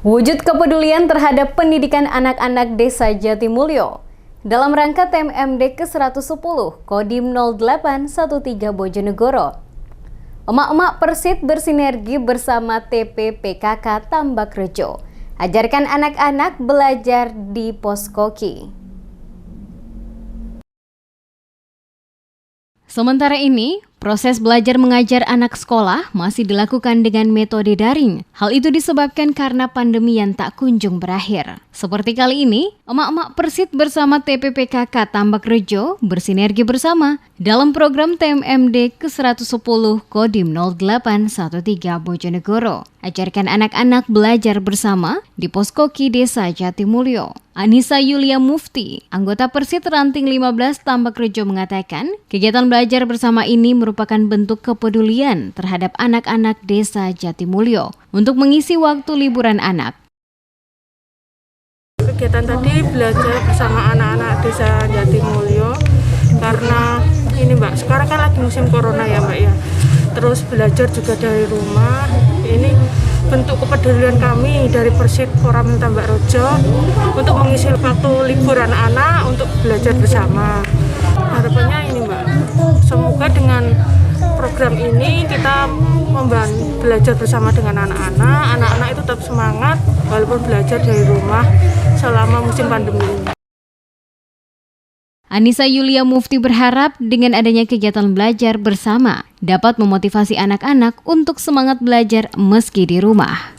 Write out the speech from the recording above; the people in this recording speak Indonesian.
Wujud kepedulian terhadap pendidikan anak-anak Desa Jatimulyo dalam rangka TMMD ke-110 Kodim 0813 Bojonegoro. Emak-emak Persit bersinergi bersama TPPKK Tambak Rejo. Ajarkan anak-anak belajar di Poskoki. Sementara ini, proses belajar mengajar anak sekolah masih dilakukan dengan metode daring. Hal itu disebabkan karena pandemi yang tak kunjung berakhir. Seperti kali ini, emak-emak Persit bersama TPPKK Tambak Rejo bersinergi bersama dalam program TMMD ke-110 Kodim 0813 Bojonegoro. Ajarkan anak-anak belajar bersama di Poskoki Desa Jatimulyo. Anissa Yulia Mufti, anggota Persit Ranting 15 Tambak Rejo mengatakan, kegiatan belajar bersama ini merupakan bentuk kepedulian terhadap anak-anak Desa Jatimulyo untuk mengisi waktu liburan anak. Kegiatan tadi belajar bersama anak-anak Desa Jatimulyo karena ini Mbak, sekarang kan lagi musim corona ya Mbak ya. Terus belajar juga dari rumah. Ini bentuk kepedulian kami dari Persit Koramil Tambak Rejo untuk mengisi waktu libur anak-anak untuk belajar bersama. Harapannya ini Mbak, semoga dengan program ini kita belajar bersama dengan anak-anak itu tetap semangat walaupun belajar dari rumah selama musim pandemi ini. Anissa Yulia Mufti berharap dengan adanya kegiatan belajar bersama dapat memotivasi anak-anak untuk semangat belajar meski di rumah.